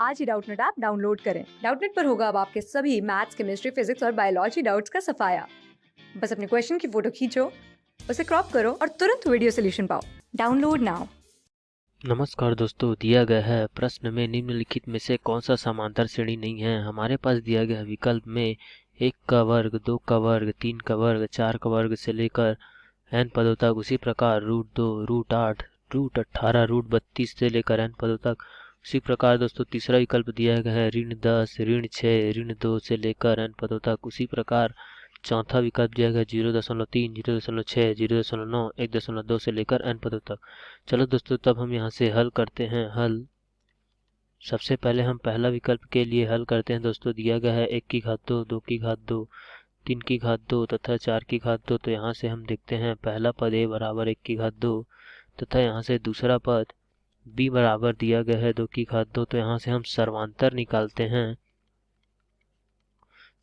आज ही Doubtnut app download करें। Doubtnut पर होगा अब आपके सभी मैथ्स, केमिस्ट्री, फिजिक्स और बायोलॉजी डाउट्स का सफाया। बस अपने क्वेश्चन की फोटो खींचो, उसे क्रॉप करो और तुरंत वीडियो सोल्यूशन पाओ। Download now. नमस्कार दोस्तों, दिया गया है प्रश्न में निम्नलिखित में से कौन सा समांतर श्रेणी नहीं है। हमारे पास दिया गया विकल्प में 1 का वर्ग, 2 का वर्ग, 3 का वर्ग, 4 का वर्ग से लेकर n पदों तक। उसी प्रकार √2, √8, √18, √32 से लेकर n पदों तक। उसी प्रकार दोस्तों तीसरा विकल्प दिया गया है ऋण 10, ऋण 6, ऋण 2 से लेकर n पदों तक। उसी प्रकार चौथा विकल्प दिया गया 0.3, 0.6, 0.9, 1.2 से लेकर n पदों तक। चलो दोस्तों, तब हम यहाँ से हल करते हैं। हल सबसे पहले हम पहला विकल्प के लिए हल करते हैं दोस्तों। दिया गया है 1 की घात 2, 2 की घात 2, 3 की घात 2 तथा 4 की घात 2। तो यहाँ से हम देखते हैं पहला पद a बराबर 1 की घात 2 तथा यहाँ से दूसरा पद b बराबर दिया गया है 2 की घात 2। तो यहाँ से हम सर्वांतर निकालते हैं।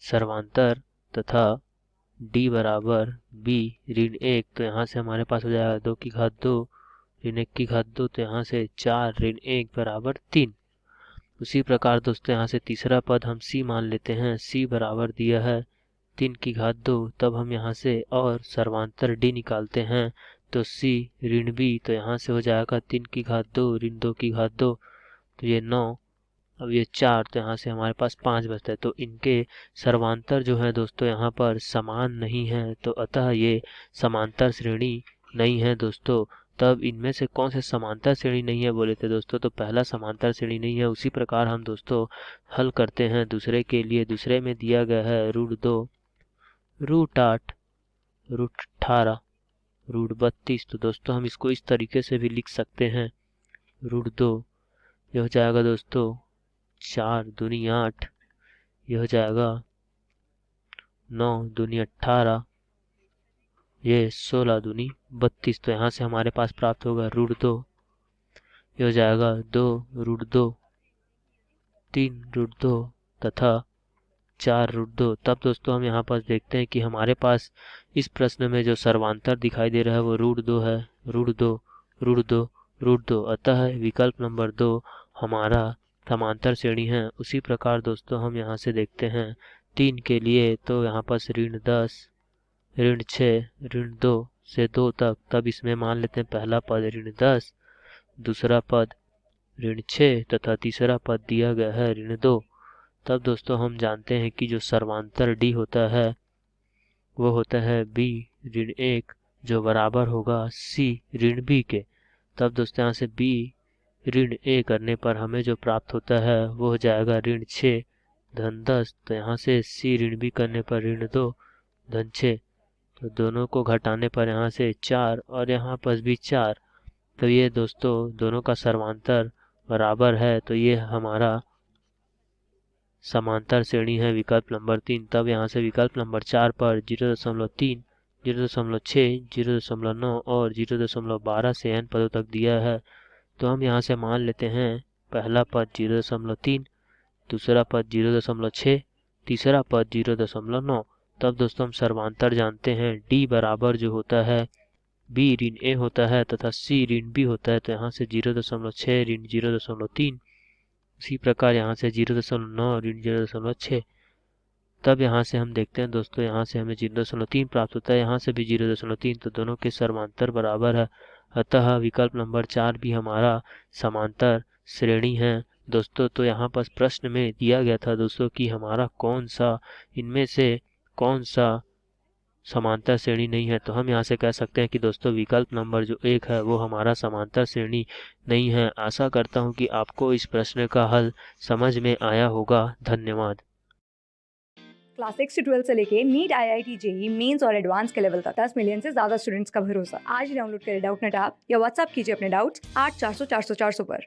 सर्वांतर तथा d बराबर b ऋण 1। तो यहाँ से हमारे पास हो जाएगा 2 की घात 2 ऋण 1 की घात 2। तो यहाँ से 4 ऋण 1 बराबर 3। उसी प्रकार दोस्तों यहाँ से तीसरा पद हम c मान लेते हैं। c बराबर दिया है 3 की घात 2। तब हम यहाँ से और सर्वांतर d निकालते हैं। तो c ऋण b। तो यहाँ से हो जाएगा 3 की घात 2 ऋण 2 की घात 2। तो ये 9। अब ये 4। तो यहाँ से हमारे पास 5 बचता है। तो इनके सर्वांतर जो है दोस्तों यहाँ पर समान नहीं है। तो अतः ये समांतर श्रेणी नहीं है दोस्तों। तब इनमें से कौन से समांतर श्रेणी नहीं है बोले थे दोस्तों, तो पहला समांतर श्रेणी नहीं है। उसी प्रकार हम दोस्तों हल करते हैं दूसरे के लिए। दूसरे में दिया गया है √2, √8, √18, √32। तो दोस्तों हम इसको इस तरीके से भी लिख सकते हैं। √2 यह हो जाएगा दोस्तों 4 दूनी 8, यह हो जाएगा 9 दूनी 18, ये 16 दूनी 32। तो यहाँ से हमारे पास प्राप्त होगा √2। ये हो जाएगा 2 √2, 3 √2 तथा 4 √2। तब दोस्तों हम यहाँ पर देखते हैं कि हमारे पास इस प्रश्न में जो सर्वांतर दिखाई दे रहा है वो √2 है। √2, √2, √2। अतः विकल्प नंबर 2 हमारा समांतर श्रेणी है। उसी प्रकार दोस्तों हम यहाँ से देखते हैं 3 के लिए। तो यहाँ पर ऋण 10, ऋण 6, ऋण 2 से 2 तक। तब इसमें मान लेते हैं पहला पद ऋण 10, दूसरा पद ऋण 6 तथा तीसरा पद दिया गया है ऋण 2। तब दोस्तों हम जानते हैं कि जो सर्वांतर d होता है वो होता है b ऋण 1 जो बराबर होगा c ऋण b के। तब दोस्तों यहाँ से b ऋण a करने पर हमें जो प्राप्त होता है वो हो जाएगा ऋण 6 धन 10। तो यहाँ से c ऋण b करने पर ऋण 2 धन 6। तो दोनों को घटाने पर यहाँ से 4 और यहाँ पर भी 4। तो ये दोस्तों दोनों का सर्वांतर बराबर है। तो ये हमारा समांतर श्रेणी है विकल्प नंबर 3। तब यहाँ से विकल्प नंबर 4 पर 0.3, 0.6, 0.9 और 0.12 से n पदों तक दिया है। तो हम यहाँ से मान लेते हैं पहला पद 0.3, दूसरा पद 0.6, तीसरा पद 0.9। तब दोस्तों हम सर्वांतर जानते हैं d बराबर जो होता है b ऋण a होता है तथा c ऋण b होता है। तो यहाँ से 0.6 ऋण 0.3, उसी प्रकार यहाँ से 0.9 ऋण 0.6। तब यहाँ से हम देखते हैं दोस्तों यहाँ से हमें 0.3 प्राप्त होता है, यहाँ से भी 0.3। तो दोनों के समांतर बराबर है। अतः विकल्प नंबर 4 भी हमारा समांतर श्रेणी है दोस्तों। तो यहाँ पर प्रश्न में दिया गया था दोस्तों कि हमारा कौन सा इनमें से कौन सा समांतर श्रेणी नहीं है। तो हम यहाँ से कह सकते हैं कि दोस्तों विकल्प नंबर जो 1 है वो हमारा समांतर श्रेणी नहीं है। आशा करता हूँ कि आपको इस प्रश्न का हल समझ में आया होगा। धन्यवाद। क्लास 6 से 12 से लेके नीट, IIT, JEE मेंस और एडवांस के लेवल तक 10 मिलियन से ज्यादा स्टूडेंट्स का भरोसा। आज ही डाउनलोड करें डाउटनेट ऐप या व्हाट्सएप कीजिए अपने डाउट्स 8400 400 400 पर।